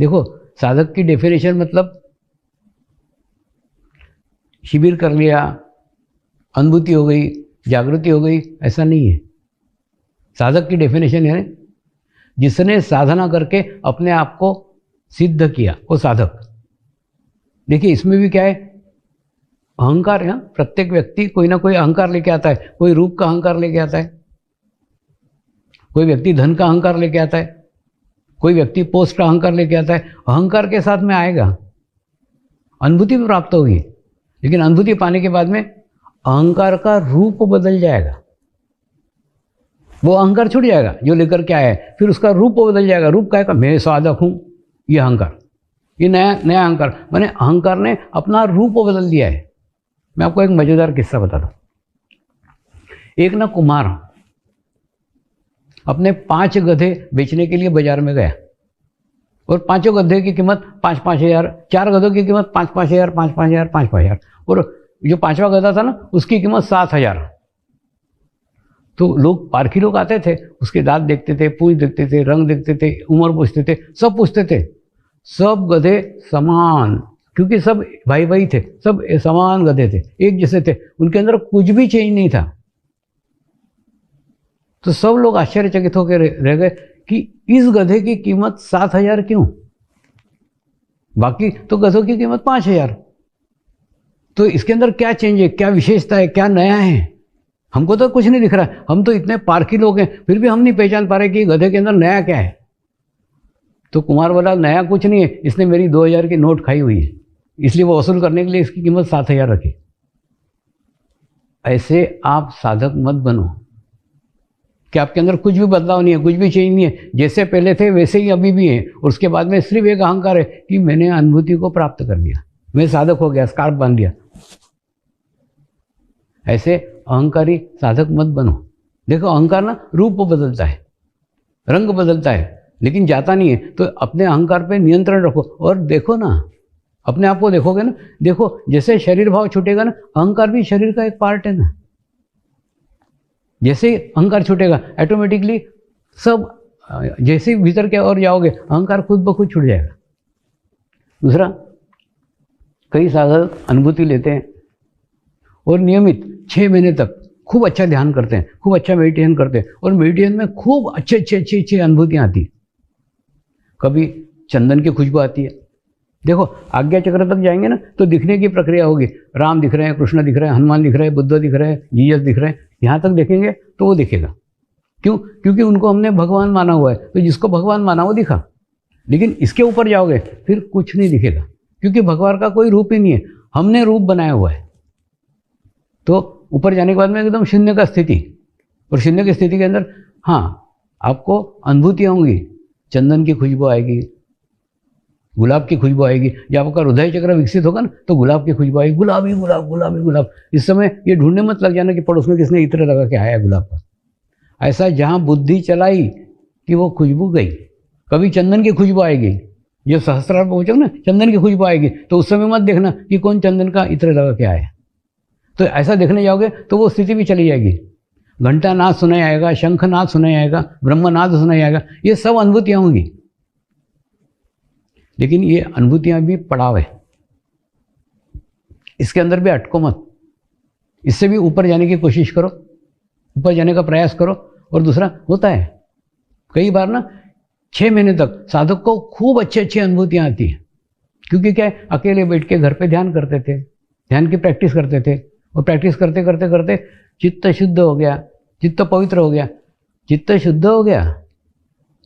देखो, साधक की डेफिनेशन मतलब शिविर कर लिया, अनुभूति हो गई, जागृति हो गई, ऐसा नहीं है। साधक की डेफिनेशन है जिसने साधना करके अपने आप को सिद्ध किया, वो साधक। देखिए, इसमें भी क्या है, अहंकार है। प्रत्येक व्यक्ति कोई ना कोई अहंकार लेके आता है। कोई रूप का अहंकार लेके आता है, कोई व्यक्ति धन का अहंकार लेके आता है, कोई व्यक्ति पोस्ट का अहंकार लेके आता है। अहंकार के साथ में आएगा, अनुभूति भी प्राप्त होगी, लेकिन अनुभूति पाने के बाद में अहंकार का रूप बदल जाएगा। वो अहंकार छूट जाएगा जो लेकर के आया है, फिर उसका रूप बदल जाएगा। रूप क्या है, मैं साधक हूँ, ये अहंकार, ये नया अहंकार। मैंने अहंकार ने अपना रूप बदल दिया है। मैं आपको एक मजेदार किस्सा बताता हूँ। एक ना कुम्हार अपने 5 गधे बेचने के लिए बाजार में गया, और 5 गधे की कीमत 5-5 हज़ार, 4 गधों की कीमत 5-5 हज़ार, 5-5 हज़ार, 5-5 हज़ार, और जो 5वां गधा था ना, उसकी कीमत 7,000। तो लोग, पारखी लोग आते थे, उसके दांत देखते थे, पूंछ देखते थे, रंग देखते थे, उम्र पूछते थे, सब पूछते थे। सब गधे समान, क्योंकि सब भाई भाई थे, सब समान गधे थे, एक जैसे थे, उनके अंदर कुछ भी चेंज नहीं था। तो सब लोग आश्चर्यचकित होकर रह गए कि इस गधे की कीमत 7,000 क्यों, बाकी तो गधों की कीमत 5,000। तो इसके अंदर क्या चेंज है, क्या विशेषता है, क्या नया है? हमको तो कुछ नहीं दिख रहा है। हम तो इतने पारखी लोग हैं, फिर भी हम नहीं पहचान पा रहे कि गधे के अंदर नया क्या है। तो कुमार बोला, नया कुछ नहीं है, इसने मेरी 2,000 की नोट खाई हुई है, इसलिए वो वसूल करने के लिए इसकी कीमत 7,000 रखी। ऐसे आप साधक मत बनो कि आपके अंदर कुछ भी बदलाव नहीं है, कुछ भी चेंज नहीं है, जैसे पहले थे वैसे ही अभी भी हैं। और उसके बाद में सिर्फ एक अहंकार है कि मैंने अनुभूति को प्राप्त कर लिया, मैं साधक हो गया, स्कार्फ बांध लिया। ऐसे अहंकारी साधक मत बनो। देखो, अहंकार ना रूप बदलता है, रंग बदलता है, लेकिन जाता नहीं है। तो अपने अहंकार पे नियंत्रण रखो। और देखो ना, अपने आप को देखोगे ना, देखो जैसे शरीर भाव छूटेगा ना, अहंकार भी शरीर का एक पार्ट है ना। जैसे अहंकार छूटेगा ऑटोमेटिकली सब, जैसे भीतर के और जाओगे, अहंकार खुद ब खुद छूट जाएगा। दूसरा, कई साधक अनुभूति लेते हैं और नियमित 6 महीने तक खूब अच्छा ध्यान करते हैं, खूब अच्छा मेडिटेशन करते हैं, और मेडिटेशन में खूब अच्छी अनुभूतियाँ आती हैं। कभी चंदन की खुशबू आती है। देखो, आज्ञा चक्र तक जाएंगे ना, तो दिखने की प्रक्रिया होगी। राम दिख रहे हैं, कृष्ण दिख रहे हैं, हनुमान दिख रहे हैं, बुद्ध दिख रहे हैं, जीसस दिख रहे हैं। यहाँ तक देखेंगे तो वो दिखेगा। क्यों? क्योंकि उनको हमने भगवान माना हुआ है, तो जिसको भगवान माना वो दिखा। लेकिन इसके ऊपर जाओगे फिर कुछ नहीं दिखेगा, क्योंकि भगवान का कोई रूप ही नहीं है, हमने रूप बनाया हुआ है। तो ऊपर जाने के बाद में एकदम शून्य का स्थिति, और शून्य की स्थिति के अंदर हाँ, आपको अनुभूतियाँ होंगी। चंदन की खुशबू आएगी, गुलाब की खुशबू आएगी। जब आपका हृदय चक्र विकसित होगा ना, तो गुलाब की खुशबू आएगी, गुलाबी गुलाब, गुलाबी गुलाब। इस समय ये ढूंढने मत लग जाना कि पड़ोस में किसने इत्र लगा के आया गुलाब का। ऐसा जहाँ बुद्धि चलाई कि वो खुशबू गई। कभी चंदन की खुशबू आएगी, जब सहस्त्रार पहुँचो ना, चंदन की खुशबू आएगी, तो उस समय मत देखना कि कौन चंदन का इत्र लगा के आया। तो ऐसा देखने जाओगे तो वो स्थिति भी चली जाएगी। घंटा नाद सुनाई आएगा, शंख नाद सुनाई आएगा, ब्रह्मनाद सुनाई आएगा। ये सब अनुभूतियाँ होंगी, लेकिन ये अनुभूतियाँ भी पड़ाव है, इसके अंदर भी अटको मत। इससे भी ऊपर जाने की कोशिश करो, ऊपर जाने का प्रयास करो। और दूसरा होता है, कई बार ना 6 महीने तक साधक को खूब अच्छी अनुभूतियाँ आती हैं। क्योंकि क्या है, अकेले बैठ के घर पे ध्यान करते थे, ध्यान की प्रैक्टिस करते थे, और प्रैक्टिस करते करते करते चित्त शुद्ध हो गया, चित्त पवित्र हो गया। चित्त शुद्ध हो गया,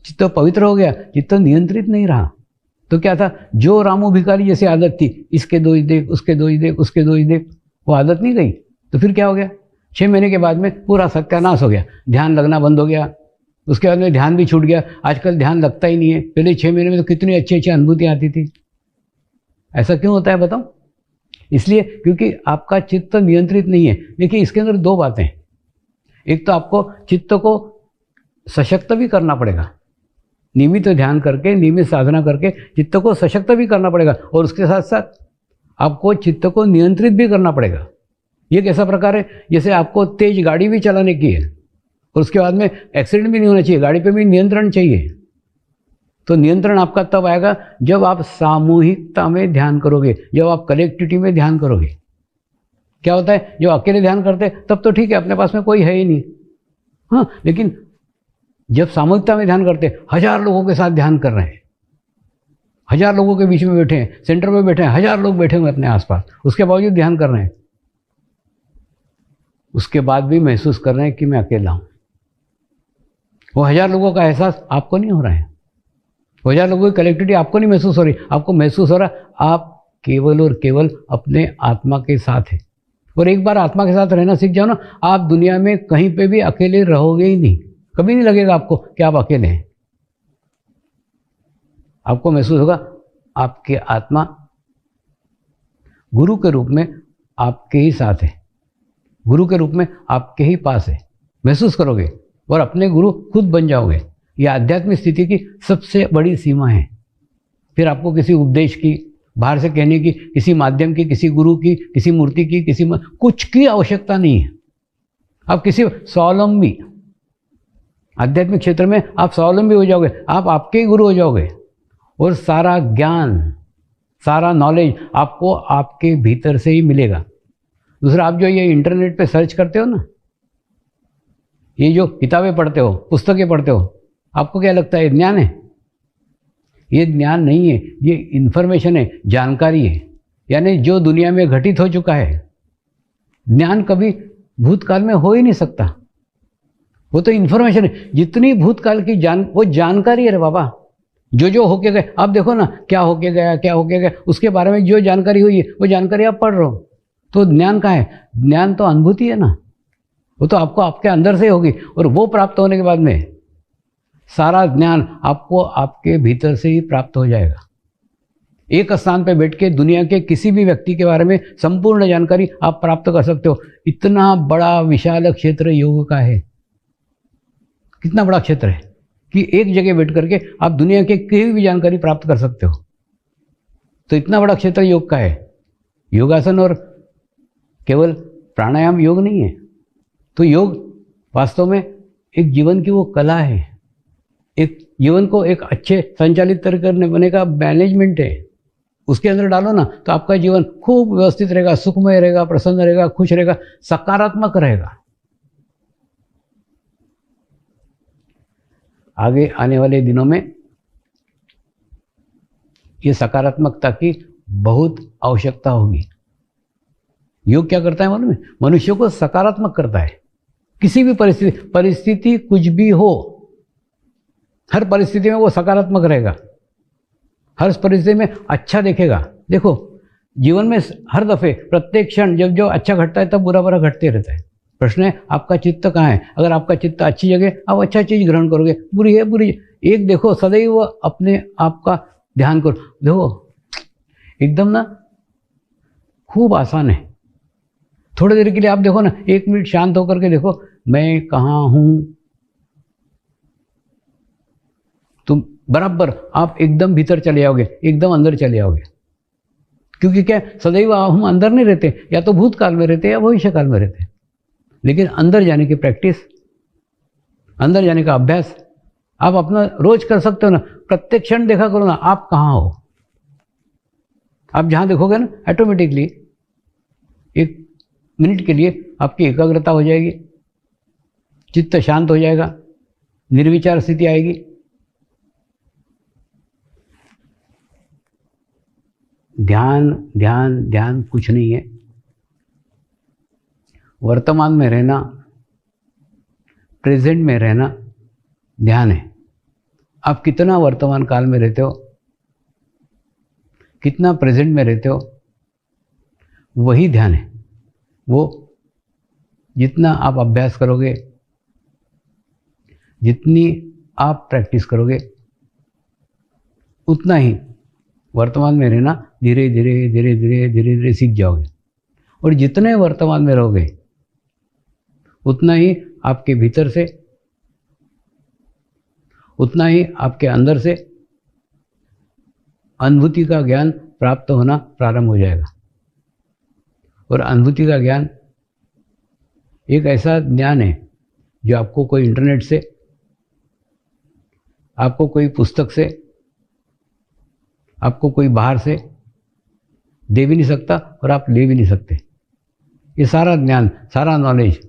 चित्त पवित्र हो गया, चित्त नियंत्रित नहीं रहा। तो क्या था, जो रामू भिखारी जैसी आदत थी, इसके दोष देख, उसके दोष देख, उसके दोष देख, वो आदत नहीं गई। तो फिर क्या हो गया, 6 महीने के बाद में पूरा सत्यानाश हो गया, ध्यान लगना बंद हो गया। उसके बाद में ध्यान भी छूट गया, आजकल ध्यान लगता ही नहीं है। पहले 6 महीने में तो कितनी अच्छी अनुभूतियाँ आती थी। ऐसा क्यों होता है बताओ? इसलिए क्योंकि आपका चित्त नियंत्रित नहीं है। देखिए, इसके अंदर 2 बातें हैं। एक तो आपको चित्त को सशक्त भी करना पड़ेगा, नियमित ध्यान करके, नियमित साधना करके चित्त को सशक्त भी करना पड़ेगा, और उसके साथ साथ आपको चित्त को नियंत्रित भी करना पड़ेगा। ये कैसा प्रकार है, जैसे आपको तेज गाड़ी भी चलाने की है, और उसके बाद में एक्सीडेंट भी नहीं होना चाहिए, गाड़ी पे भी नियंत्रण चाहिए। तो नियंत्रण आपका तब आएगा जब आप सामूहिकता में ध्यान करोगे, जब आप कलेक्टिविटी में ध्यान करोगे। क्या होता है, जो अकेले ध्यान करते तब तो ठीक है, अपने पास में कोई है ही नहीं, हाँ, लेकिन जब सामूहिकता में ध्यान करते, 1000 लोगों के साथ ध्यान कर रहे हैं, 1000 लोगों के बीच में बैठे हैं, सेंटर में बैठे हैं, 1000 लोग बैठे हुए अपने आसपास, उसके बावजूद ध्यान कर रहे हैं, उसके बाद भी महसूस कर रहे हैं कि मैं अकेला हूं। वो 1000 लोगों का एहसास आपको नहीं हो रहा है, वो 1000 लोगों की कलेक्टिविटी आपको नहीं महसूस हो रही, आपको महसूस हो रहा आप केवल और केवल अपने आत्मा के साथ है। और एक बार आत्मा के साथ रहना सीख जाओ ना, आप दुनिया में कहीं पे भी अकेले रहोगे ही नहीं, कभी नहीं लगेगा आपको कि आप अकेले हैं। आपको महसूस होगा आपके आत्मा गुरु के रूप में आपके ही साथ है, गुरु के रूप में आपके ही पास है, महसूस करोगे और अपने गुरु खुद बन जाओगे। यह आध्यात्मिक स्थिति की सबसे बड़ी सीमा है। फिर आपको किसी उपदेश की, बाहर से कहने की, किसी माध्यम की, किसी गुरु की, किसी मूर्ति की, कुछ की आवश्यकता नहीं है। आप किसी स्वावलंबी, आध्यात्मिक क्षेत्र में आप स्वावलंबी हो जाओगे, आप आपके ही गुरु हो जाओगे और सारा ज्ञान, सारा नॉलेज आपको आपके भीतर से ही मिलेगा। दूसरा, आप जो ये इंटरनेट पे सर्च करते हो ना, ये जो किताबें पढ़ते हो, पुस्तकें पढ़ते हो, आपको क्या लगता है ज्ञान है? ये ज्ञान नहीं है, ये इन्फॉर्मेशन है, जानकारी है, यानी जो दुनिया में घटित हो चुका है। ज्ञान कभी भूतकाल में हो ही नहीं सकता, वो तो इन्फॉर्मेशन है। जितनी भूतकाल की वो जानकारी है रे बाबा, जो होके गए। आप देखो ना, क्या होके गया, क्या होके गया, उसके बारे में जो जानकारी हुई है वो जानकारी आप पढ़ रहे हो, तो ज्ञान कहाँ है? ज्ञान तो अनुभूति है ना, वो तो आपको आपके अंदर से होगी, और वो प्राप्त होने के बाद में सारा ज्ञान आपको आपके भीतर से ही प्राप्त हो जाएगा। एक स्थान पे बैठ के दुनिया के किसी भी व्यक्ति के बारे में संपूर्ण जानकारी आप प्राप्त कर सकते हो। इतना बड़ा विशाल क्षेत्र योग का है, कितना बड़ा क्षेत्र है कि एक जगह बैठ करके आप दुनिया के किसी भी जानकारी प्राप्त कर सकते हो। तो इतना बड़ा क्षेत्र योग का है। योगासन और केवल प्राणायाम योग नहीं है। तो योग वास्तव में एक जीवन की वो कला है, एक जीवन को एक अच्छे संचालित करने का मैनेजमेंट है। उसके अंदर डालो ना तो आपका जीवन खूब व्यवस्थित रहेगा, सुखमय रहेगा, प्रसन्न रहेगा, खुश रहेगा, सकारात्मक रहेगा। आगे आने वाले दिनों में ये सकारात्मकता की बहुत आवश्यकता होगी। योग क्या करता है मालूम है? मनुष्य को सकारात्मक करता है। किसी भी परिस्थिति कुछ भी हो, हर परिस्थिति में वो सकारात्मक रहेगा, हर परिस्थिति में अच्छा देखेगा। देखो जीवन में हर दफे प्रत्येक क्षण जब जो अच्छा घटता है तब बुरा बुरा घटते रहता है। प्रश्न है आपका चित्त कहाँ है? अगर आपका चित्त अच्छी जगह, आप अच्छा चीज ग्रहण करोगे, बुरी है बुरी। एक देखो, सदैव अपने आप का ध्यान करो। देखो एकदम ना खूब आसान है। थोड़ी देर के लिए आप देखो ना, 1 मिनट शांत होकर के देखो मैं कहाँ हूं, तुम बराबर आप एकदम भीतर चले जाओगे, एकदम अंदर चले जाओगे। क्योंकि क्या, सदैव हम अंदर नहीं रहते, या तो भूतकाल में रहते या भविष्य काल में रहते। लेकिन अंदर जाने की प्रैक्टिस, अंदर जाने का अभ्यास आप अपना रोज कर सकते हो ना। प्रत्येक क्षण देखा करो ना आप कहाँ हो। आप जहां देखोगे ना, ऑटोमेटिकली 1 मिनट के लिए आपकी एकाग्रता हो जाएगी, चित्त शांत हो जाएगा, निर्विचार स्थिति आएगी। ध्यान ध्यान ध्यान कुछ नहीं है। वर्तमान में रहना, प्रेजेंट में रहना ध्यान है। आप कितना वर्तमान काल में रहते हो, कितना प्रेजेंट में रहते हो, वही ध्यान है। वो जितना आप अभ्यास करोगे, जितनी आप प्रैक्टिस करोगे, उतना ही वर्तमान में रहना धीरे धीरे धीरे धीरे धीरे धीरे सीख जाओगे। और जितने वर्तमान में रहोगे उतना ही आपके भीतर से, उतना ही आपके अंदर से अनुभूति का ज्ञान प्राप्त होना प्रारंभ हो जाएगा। और अनुभूति का ज्ञान एक ऐसा ज्ञान है जो आपको कोई इंटरनेट से, आपको कोई पुस्तक से, आपको कोई बाहर से दे भी नहीं सकता और आप ले भी नहीं सकते। ये सारा ज्ञान, सारा नॉलेज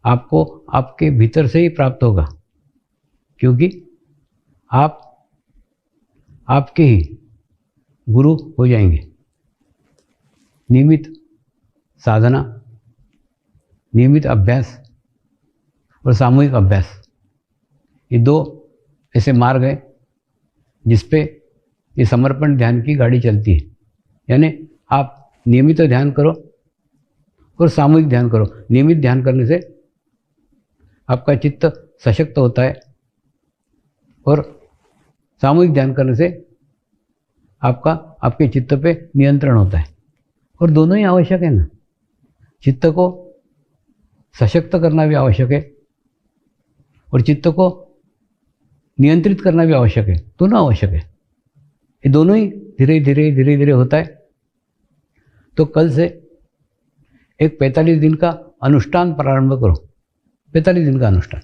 आपको आपके भीतर से ही प्राप्त होगा, क्योंकि आप आपके ही गुरु हो जाएंगे। नियमित साधना, नियमित अभ्यास और सामूहिक अभ्यास, ये दो ऐसे मार्ग हैं जिस पे ये समर्पण ध्यान की गाड़ी चलती है। यानी आप नियमित ध्यान करो और सामूहिक ध्यान करो। नियमित ध्यान करने से आपका चित्त सशक्त होता है और सामूहिक ध्यान करने से आपके चित्त पे नियंत्रण होता है। और दोनों ही आवश्यक है ना, चित्त को सशक्त करना भी आवश्यक है और चित्त को नियंत्रित करना भी आवश्यक है, दोनों आवश्यक है। ये दोनों ही धीरे धीरे होता है। तो कल से एक 45 दिन का अनुष्ठान प्रारंभ करो। 45 दिन का अनुष्ठान,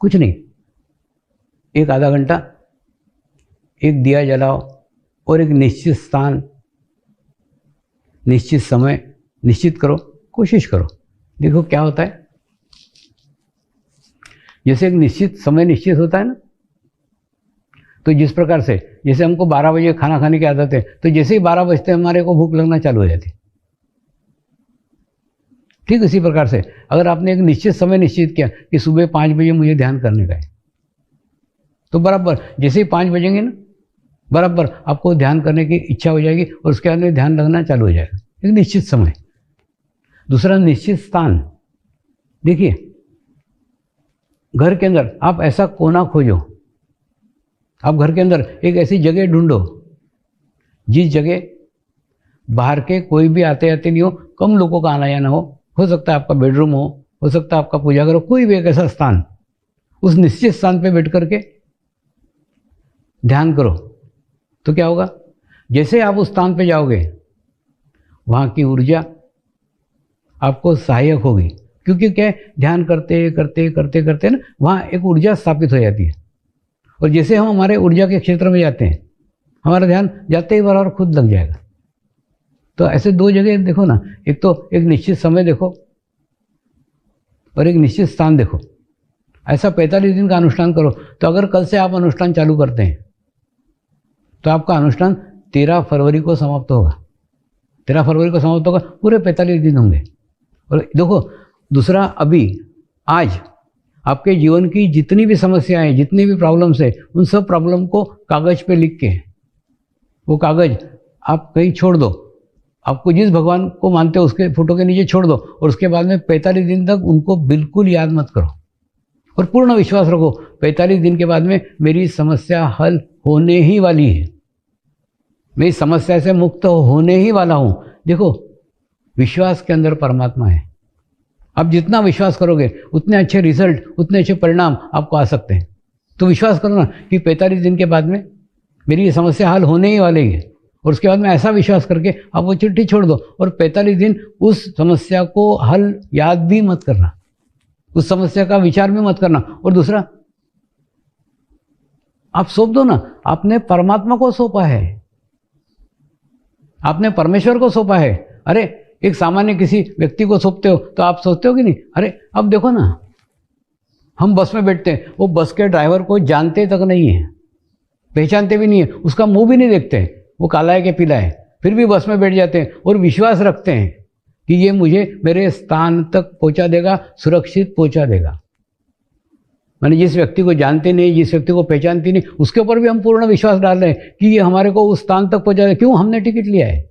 कुछ नहीं, एक आधा घंटा एक दिया जलाओ और एक निश्चित स्थान, निश्चित समय निश्चित करो, कोशिश करो, देखो क्या होता है। जैसे एक निश्चित समय निश्चित होता है ना, तो जिस प्रकार से जैसे हमको 12 बजे खाना खाने की आदत है, तो जैसे ही 12 बजते हमारे को भूख लगना चालू हो जाती है। ठीक इसी प्रकार से अगर आपने एक निश्चित समय निश्चित किया कि सुबह 5 बजे मुझे ध्यान करने का है, तो बराबर जैसे ही 5 बजेंगे ना, बराबर आपको ध्यान करने की इच्छा हो जाएगी और उसके बाद में ध्यान लगना चालू हो जाएगा। एक निश्चित समय। दूसरा, निश्चित स्थान। देखिए, घर के अंदर आप ऐसा कोना खोजो, आप घर के अंदर एक ऐसी जगह ढूंढो जिस जगह बाहर के कोई भी आते आते नहीं हो, कम लोगों का आना जाना हो सकता है आपका बेडरूम हो सकता है आपका पूजा घर हो, कोई भी एक ऐसा स्थान, उस निश्चित स्थान पे बैठ करके ध्यान करो। तो क्या होगा, जैसे आप उस स्थान पे जाओगे वहाँ की ऊर्जा आपको सहायक होगी, क्योंकि क्या है, ध्यान करते करते करते करते ना वहाँ एक ऊर्जा स्थापित हो जाती है। और जैसे हम हमारे ऊर्जा के क्षेत्र में जाते हैं, हमारा ध्यान जाते ही बराबर खुद लग जाएगा। तो ऐसे दो जगह देखो ना, एक तो एक निश्चित समय देखो और एक निश्चित स्थान देखो। ऐसा 45 दिन का अनुष्ठान करो। तो अगर कल से आप अनुष्ठान चालू करते हैं तो आपका अनुष्ठान 13 फरवरी को समाप्त होगा। 13 फरवरी को समाप्त होगा, पूरे 45 दिन होंगे। और देखो दूसरा, अभी आज आपके जीवन की जितनी भी समस्याएं, जितनी भी प्रॉब्लम्स है, उन सब प्रॉब्लम को कागज पे लिख के, वो कागज आप कहीं छोड़ दो, आपको जिस भगवान को मानते हो उसके फोटो के नीचे छोड़ दो, और उसके बाद में 45 दिन तक उनको बिल्कुल याद मत करो और पूर्ण विश्वास रखो 45 दिन के बाद में मेरी समस्या हल होने ही वाली है, मैं इस समस्या से मुक्त होने ही वाला हूँ। देखो, विश्वास के अंदर परमात्मा है। आप जितना विश्वास करोगे उतने अच्छे रिजल्ट, उतने अच्छे परिणाम आपको आ सकते हैं। तो विश्वास करो ना कि 45 दिन के बाद में मेरी ये समस्या हल होने ही वाली है, और उसके बाद में ऐसा विश्वास करके आप वो चिट्ठी छोड़ दो और 45 दिन उस समस्या को हल याद भी मत करना, उस समस्या का विचार भी मत करना। और दूसरा, आप सौंप दो ना, आपने परमात्मा को सौंपा है, आपने परमेश्वर को सौंपा है। अरे एक सामान्य किसी व्यक्ति को सौंपते हो तो आप सोचते हो कि नहीं, अरे अब देखो ना, हम बस में बैठते हैं, वो बस के ड्राइवर को जानते तक नहीं है, पहचानते भी नहीं है, उसका मुंह भी नहीं देखते, वो काला है कि पीला है, फिर भी बस में बैठ जाते हैं और विश्वास रखते हैं कि ये मुझे मेरे स्थान तक पहुंचा देगा, सुरक्षित पहुंचा देगा। मैंने जिस व्यक्ति को जानते नहीं, जिस व्यक्ति को पहचानती नहीं, उसके ऊपर भी हम पूर्ण विश्वास डाल रहे हैं कि ये हमारे को उस स्थान तक पहुंचा देगा। क्यों? हमने टिकट लिया है,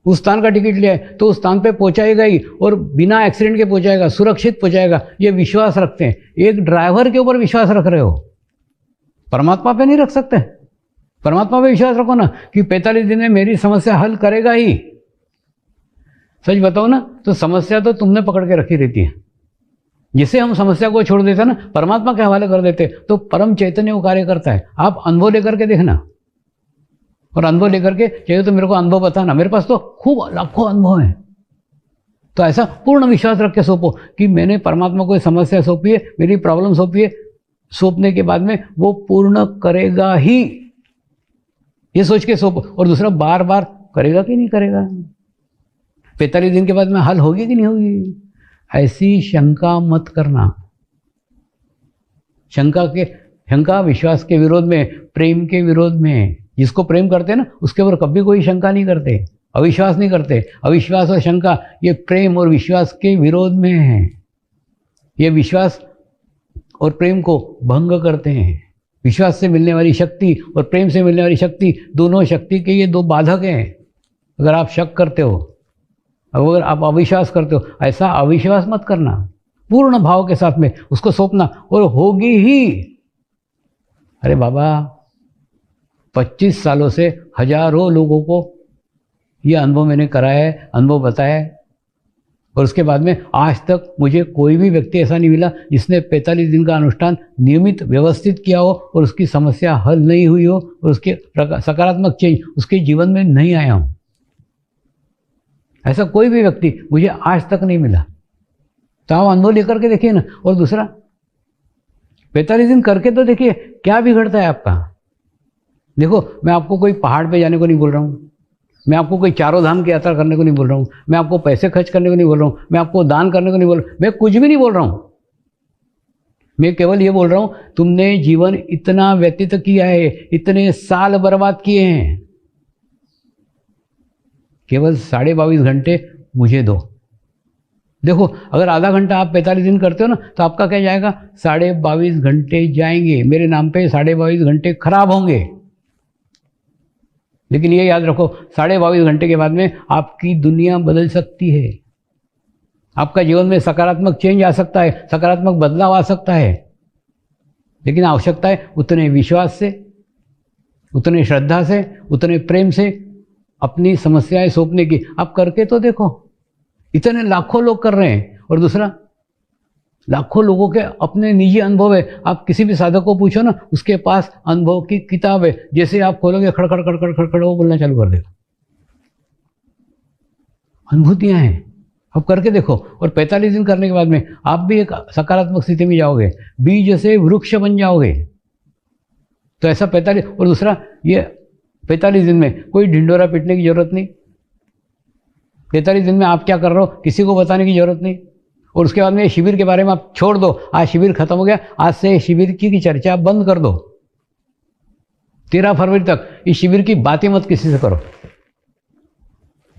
उस स्थान का टिकट लिया है, तो उस स्थान पे पहुंचाएगा ही, और बिना एक्सीडेंट के पहुंचाएगा, सुरक्षित पहुंचाएगा। ये विश्वास रखते हैं। एक ड्राइवर के ऊपर विश्वास रख रहे हो, परमात्मा पे नहीं रख सकते। परमात्मा पे विश्वास रखो ना कि 45 दिन में मेरी समस्या हल करेगा ही। सच बताओ ना, तो समस्या तो तुमने पकड़ के रखी रहती है। जिसे हम समस्या को छोड़ देते हैं ना, परमात्मा के हवाले कर देते, तो परम चैतन्य वो कार्य करता है। आप अनुभव लेकर के देखना, और अनुभव लेकर के चाहिए तो मेरे को अनुभव बताना, मेरे पास तो खूब लाखों अनुभव हैं। तो ऐसा पूर्ण विश्वास रख के सौंपो कि मैंने परमात्मा को समस्या सौंपी है, मेरी प्रॉब्लम सौंपी है, सौंपने के बाद में वो पूर्ण करेगा ही, ये सोच के सौंपो। और दूसरा, बार बार करेगा कि नहीं करेगा, 45 दिन के बाद में हल होगी कि नहीं होगी, ऐसी शंका मत करना। शंका विश्वास के विरोध में, प्रेम के विरोध में। जिसको प्रेम करते हैं ना, उसके ऊपर कभी कोई शंका नहीं करते, अविश्वास नहीं करते। अविश्वास और शंका ये प्रेम और विश्वास के विरोध में है। ये विश्वास और प्रेम को भंग करते हैं। विश्वास से मिलने वाली शक्ति और प्रेम से मिलने वाली शक्ति, दोनों शक्ति के ये दो बाधक हैं। अगर आप शक करते हो, अगर आप अविश्वास करते हो, ऐसा अविश्वास मत करना। पूर्ण भाव के साथ में उसको सौंपना, और होगी ही। अरे बाबा, 25 सालों से हजारों लोगों को ये अनुभव मैंने कराया है, अनुभव बताया है, और उसके बाद में आज तक मुझे कोई भी व्यक्ति ऐसा नहीं मिला जिसने 45 दिन का अनुष्ठान नियमित व्यवस्थित किया हो और उसकी समस्या हल नहीं हुई हो और उसके सकारात्मक चेंज उसके जीवन में नहीं आया हो। ऐसा कोई भी व्यक्ति मुझे आज तक नहीं मिला। तो आप अनुभव लेकर के देखिए ना। और दूसरा, 45 दिन करके तो देखिए क्या बिगड़ता है आपका। देखो, मैं आपको कोई पहाड़ पे जाने को नहीं बोल रहा हूँ, मैं आपको कोई चारों धाम की यात्रा करने को नहीं बोल रहा हूँ, मैं आपको पैसे खर्च करने को नहीं बोल रहा हूँ, मैं आपको दान करने को नहीं बोल रहा हूँ, मैं कुछ भी नहीं बोल रहा हूँ। मैं केवल ये बोल रहा हूँ, तुमने जीवन इतना व्यतीत किया है, इतने साल बर्बाद किए हैं, केवल 22.5 घंटे मुझे दो। देखो, अगर आधा घंटा आप 45 दिन करते हो ना, तो आपका क्या जाएगा, 22.5 घंटे जाएंगे। मेरे नाम पे 22.5 घंटे खराब होंगे। लेकिन ये याद रखो, 22.5 घंटे के बाद में आपकी दुनिया बदल सकती है। आपका जीवन में सकारात्मक चेंज आ सकता है, सकारात्मक बदलाव आ सकता है। लेकिन आवश्यकता है उतने विश्वास से, उतने श्रद्धा से, उतने प्रेम से अपनी समस्याएं सौंपने की। आप करके तो देखो, इतने लाखों लोग कर रहे हैं। और दूसरा, लाखों लोगों के अपने निजी अनुभव है। आप किसी भी साधक को पूछो ना, उसके पास अनुभव की किताब है। जैसे आप खोलोगे, खड़खड़ खड़खड़ खड़खड़ वो बोलना चालू कर देगा। अनुभूतियां हैं, अब करके देखो। और 45 दिन करने के बाद में आप भी एक सकारात्मक स्थिति में जाओगे, बीज से वृक्ष बन जाओगे। तो ऐसा 45। और दूसरा, ये 45 दिन में कोई ढिंडोरा पीटने की जरूरत नहीं। 45 दिन में आप क्या कर रहे हो किसी को बताने की जरूरत नहीं। और उसके बाद में शिविर के बारे में आप छोड़ दो। आज शिविर खत्म हो गया, आज से शिविर की चर्चा बंद कर दो। 13 फरवरी तक इस शिविर की बातें मत किसी से करो।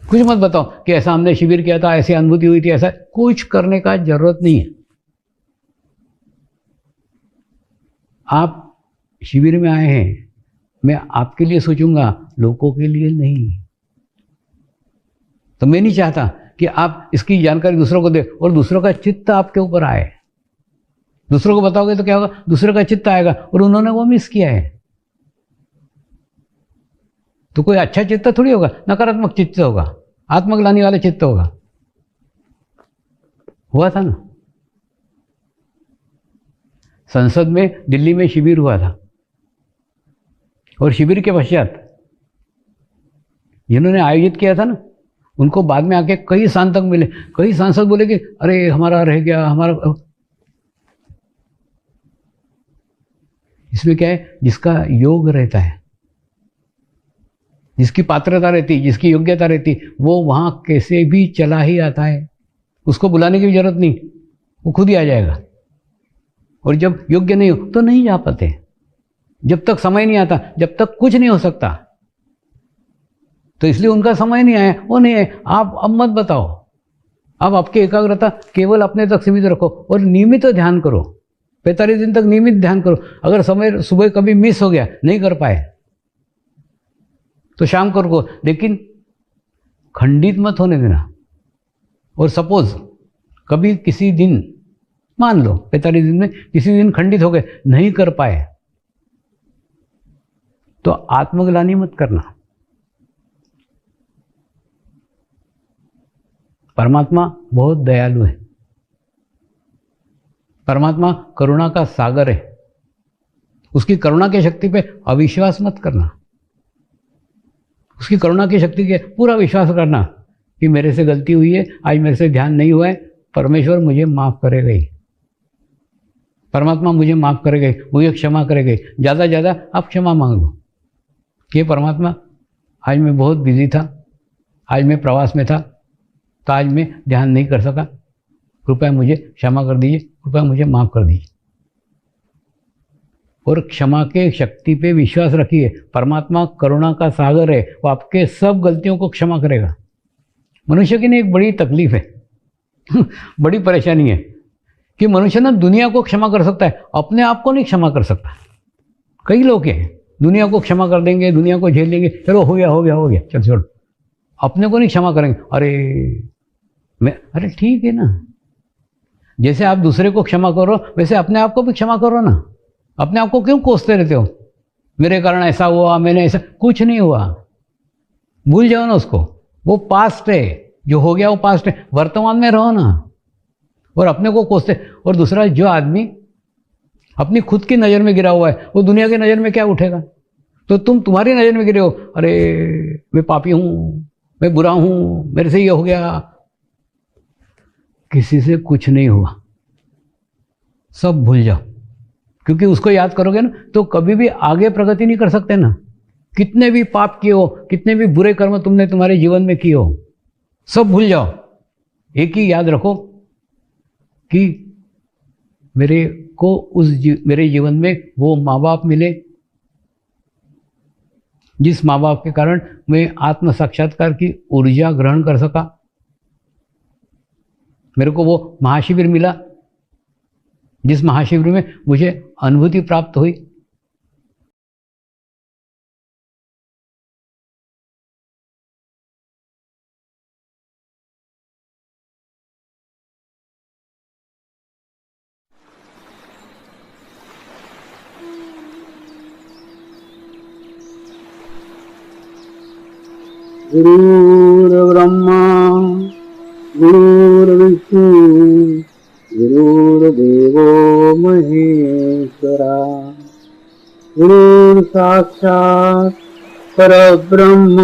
कुछ मत बताओ कि ऐसा हमने शिविर किया था, ऐसी अनुभूति हुई थी, ऐसा कुछ करने का जरूरत नहीं है। आप शिविर में आए हैं, मैं आपके लिए सोचूंगा, लोगों के लिए नहीं। तो मैं नहीं चाहता कि आप इसकी जानकारी दूसरों को दे और दूसरों का चित्त आपके ऊपर आए। दूसरों को बताओगे तो क्या होगा, दूसरों का चित्त आएगा और उन्होंने वो मिस किया है। तो कोई अच्छा चित्त थोड़ी होगा, नकारात्मक चित्त होगा, आत्मग्लानि वाला चित्त होगा। हुआ था ना, संसद में दिल्ली में शिविर हुआ था, और शिविर के पश्चात जिन्होंने आयोजित किया था ना, उनको बाद में आके कई सांसद मिले। कई सांसद बोले कि अरे हमारा रह गया, हमारा। इसमें क्या है, जिसका योग रहता है, जिसकी पात्रता रहती, जिसकी योग्यता रहती, वो वहां कैसे भी चला ही आता है। उसको बुलाने की भी जरूरत नहीं, वो खुद ही आ जाएगा। और जब योग्य नहीं हो तो नहीं जा पाते। जब तक समय नहीं आता, जब तक कुछ नहीं हो सकता। तो इसलिए उनका समय नहीं आया, वो नहीं है। आप अब मत बताओ, अब आपकी एकाग्रता केवल अपने तक सीमित रखो और नियमित ध्यान करो। 45 दिन तक नियमित ध्यान करो। अगर समय सुबह कभी मिस हो गया, नहीं कर पाए, तो शाम को रखो, लेकिन खंडित मत होने देना। और सपोज कभी किसी दिन, मान लो 45 दिन में किसी दिन खंडित हो गए, नहीं कर पाए, तो आत्मग्लानि मत करना। परमात्मा बहुत दयालु है, परमात्मा करुणा का सागर है। उसकी करुणा की शक्ति पे अविश्वास मत करना। उसकी करुणा की शक्ति के पूरा विश्वास करना कि मेरे से गलती हुई है, आज मेरे से ध्यान नहीं हुआ है, परमेश्वर मुझे माफ करेगा ही। परमात्मा मुझे माफ़ करेंगे, मुझे क्षमा करेंगे, ज़्यादा से ज़्यादा आप क्षमा मांग लो। ये परमात्मा, आज मैं बहुत बिजी था, आज मैं प्रवास में था, तो आज मैं ध्यान नहीं कर सका, कृपया मुझे क्षमा कर दीजिए, कृपया मुझे माफ़ कर दीजिए। और क्षमा के शक्ति पे विश्वास रखिए। परमात्मा करुणा का सागर है, वो आपके सब गलतियों को क्षमा करेगा। मनुष्य की एक बड़ी तकलीफ है बड़ी परेशानी है कि मनुष्य ना दुनिया को क्षमा कर सकता है, अपने आप को नहीं क्षमा कर सकता। कई लोग हैं दुनिया को क्षमा कर देंगे, दुनिया को झेल लेंगे, चलो हो गया हो गया हो गया, चल छोड़, अपने को नहीं क्षमा करेंगे। अरे ठीक है ना, जैसे आप दूसरे को क्षमा करो वैसे अपने आप को भी क्षमा करो ना। अपने आप को क्यों कोसते रहते हो, मेरे कारण ऐसा हुआ, मैंने ऐसा, कुछ नहीं हुआ, भूल जाओ ना उसको, वो पास्ट है, जो हो गया वो पास्ट है, वर्तमान में रहो ना। और अपने को कोसते, और दूसरा जो आदमी अपनी खुद की नज़र में गिरा हुआ है वो दुनिया की नज़र में क्या उठेगा। तो तुम तुम्हारी नज़र में गिरे हो, अरे मैं पापी हूँ, मैं बुरा हूँ, मेरे से ये हो गया। किसी से कुछ नहीं हुआ, सब भूल जाओ, क्योंकि उसको याद करोगे ना तो कभी भी आगे प्रगति नहीं कर सकते ना। कितने भी पाप किए हो, कितने भी बुरे कर्म तुमने तुम्हारे जीवन में किए हो, सब भूल जाओ। एक ही याद रखो कि मेरे को मेरे जीवन में वो माँ बाप मिले जिस माँ बाप के कारण मैं आत्म साक्षात्कार की ऊर्जा ग्रहण कर सका। मेरे को वो महाशिविर मिला जिस महाशिविर में मुझे अनुभूति प्राप्त हुई। गुरुर्ब्रह्मा गुरुर्विष्णु गुरुर्देवो महेश्वरा गुरुर्साक्षात् परब्रह्म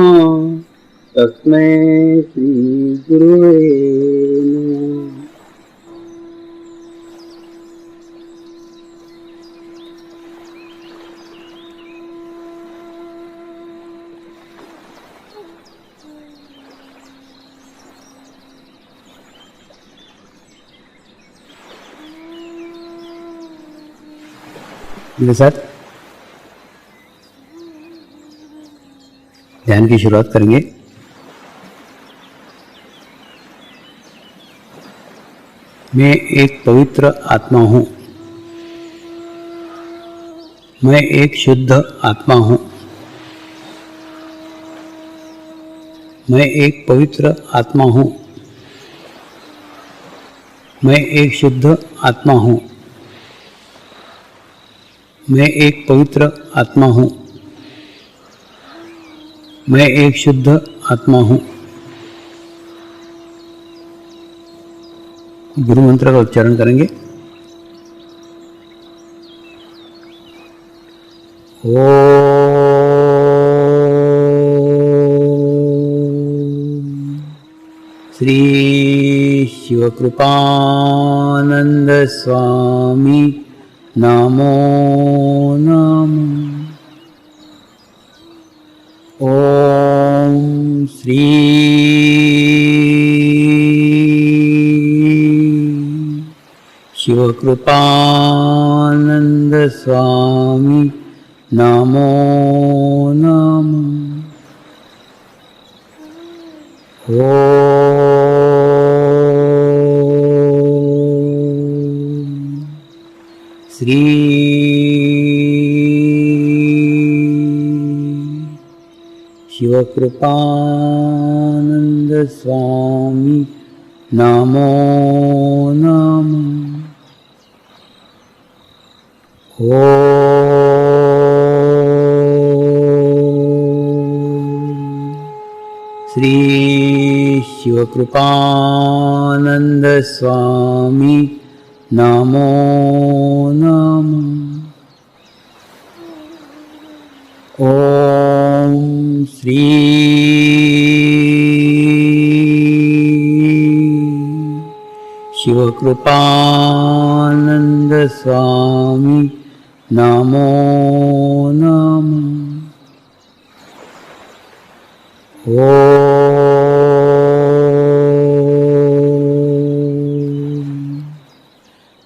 तस्मै श्री गुरुवे नमः। मेरे साथ ध्यान की शुरुआत करेंगे। मैं एक पवित्र आत्मा हूँ, मैं एक शुद्ध आत्मा हूँ, मैं एक पवित्र आत्मा हूँ, मैं एक शुद्ध आत्मा हूँ, मैं एक पवित्र आत्मा हूँ, मैं एक शुद्ध आत्मा हूँ। गुरु मंत्र का उच्चारण करेंगे। ओम श्री शिवकृपानंद स्वामी नमो नमः। ओम श्री शिवकृपानंद स्वामी नमो नमः। ओम श्री शिवकृपानंद स्वामी नमो नमः। ओम श्री शिवकृपानंद स्वामी नमो नमः। ओम श्री शिवकृपानंद स्वामी नमो नमः।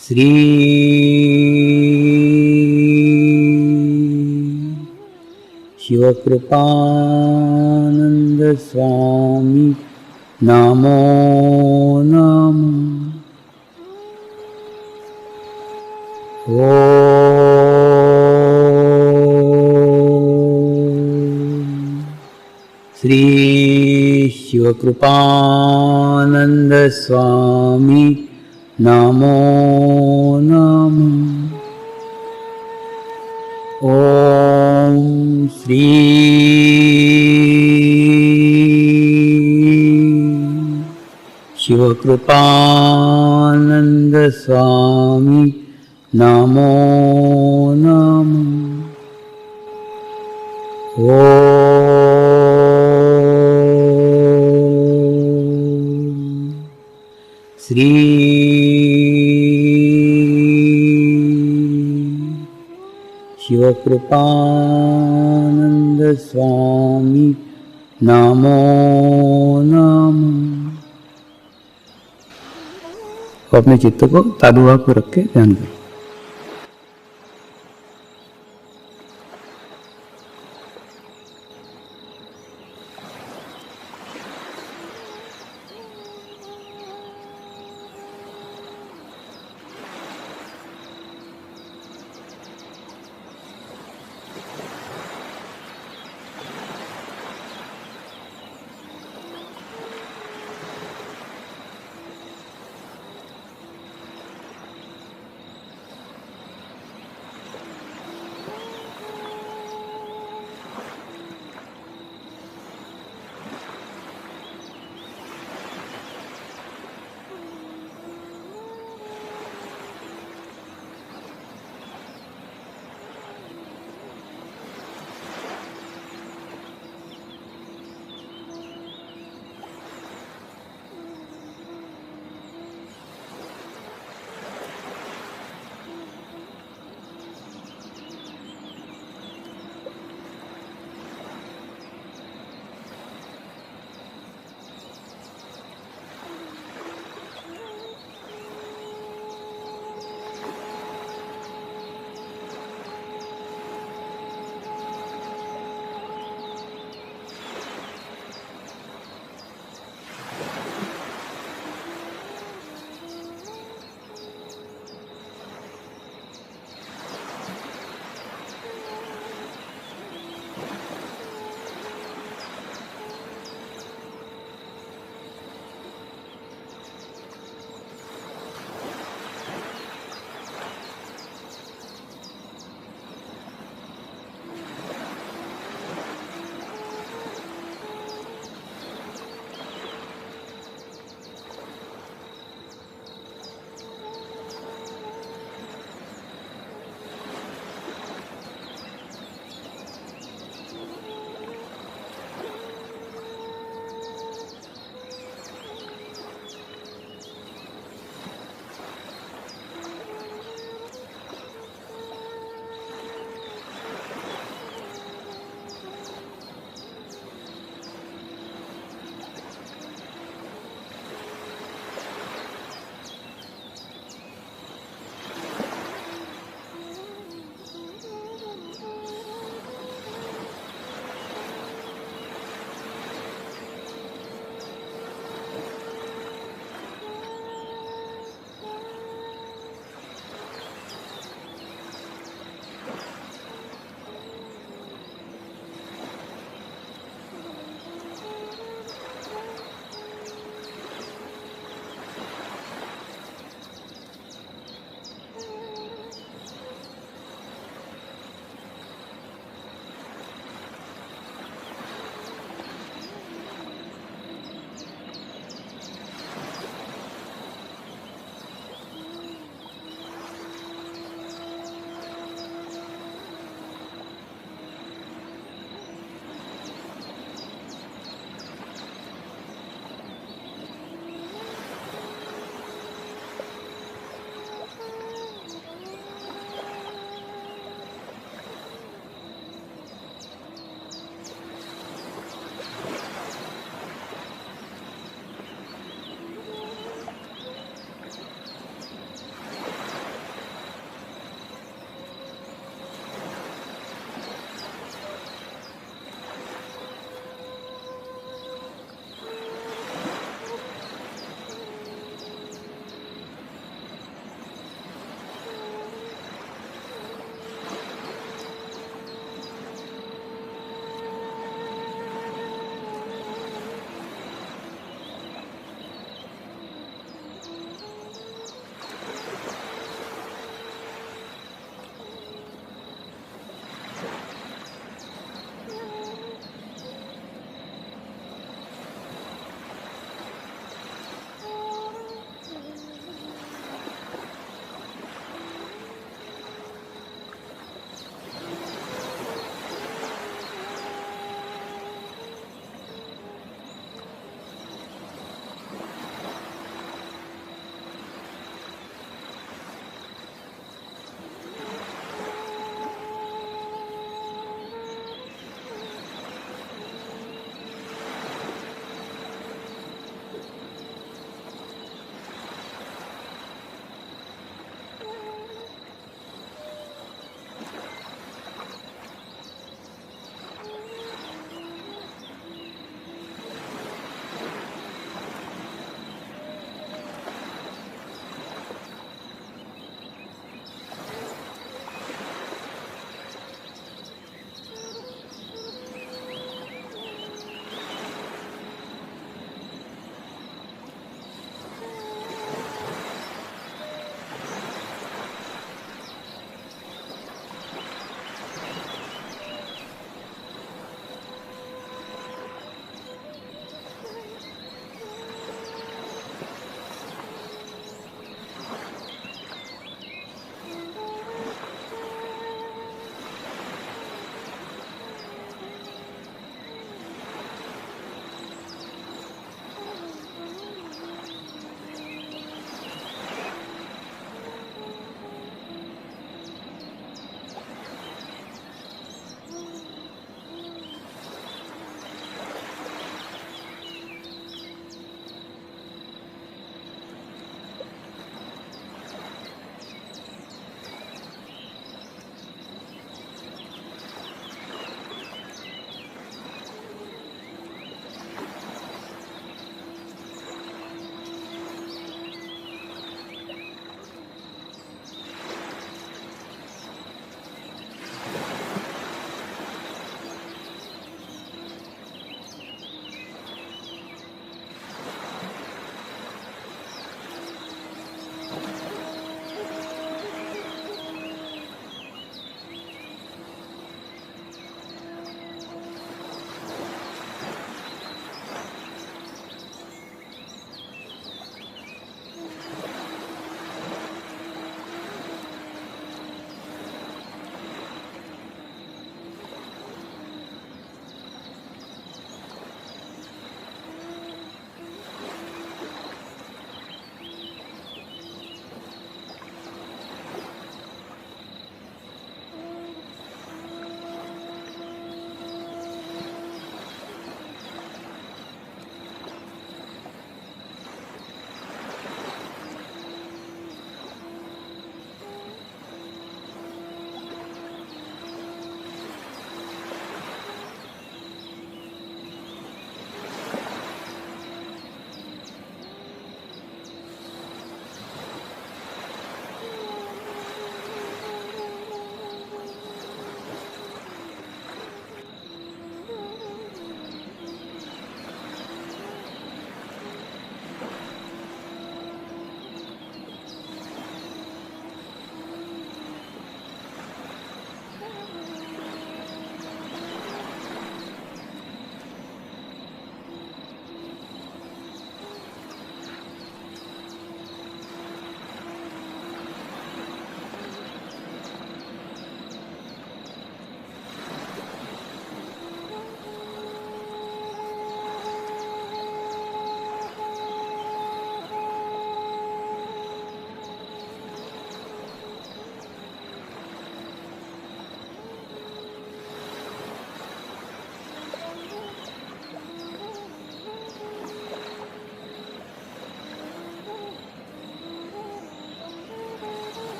श्री शिवकृपानंद स्वामी नमो नमः। श्री शिवकृपानंद स्वामी नमो नमः। ओम श्री शिवकृपानंद स्वामी नमो नमः। श्री शिवकृपानंद स्वामी नमो नमः। अपने चित्त को तालुआ को रख के ध्यान करें।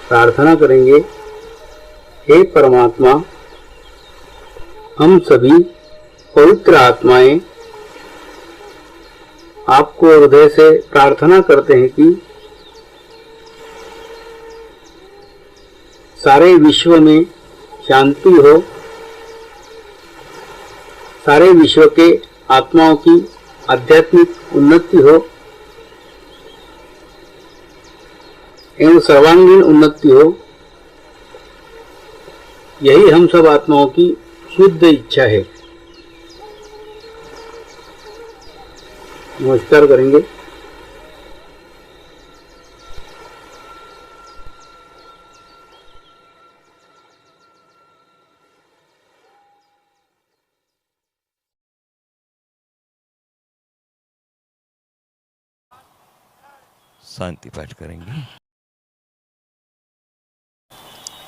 प्रार्थना करेंगे, हे परमात्मा, हम सभी पवित्र आत्माएं आपको हृदय से प्रार्थना करते हैं कि सारे विश्व में शांति हो, सारे विश्व के आत्माओं की आध्यात्मिक उन्नति हो एवं सर्वांगीण उन्नति हो। यही हम सब आत्माओं की शुद्ध इच्छा है। नमस्कार करेंगे। शांति पाठ करेंगे।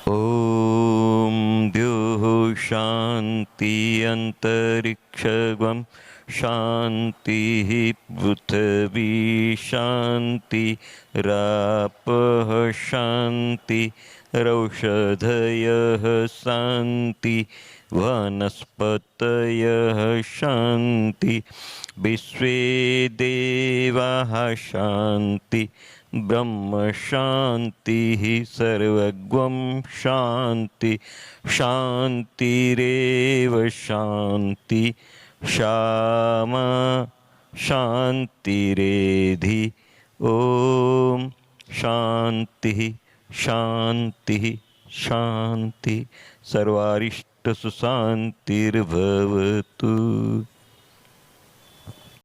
ओम द्योः शांति अंतरिक्षगम शांति पृथ्वी शांति रापः शांति रौषधयः शांति वनस्पतयः शांति विश्वे देवाः शांति ब्रह्म शांति सर्वगं शांति शांतिरेव शांति क्षमा शांतिरेधि। ओम शांति शांति शांति सर्वारिष्ट सुशांतिर्भवतु।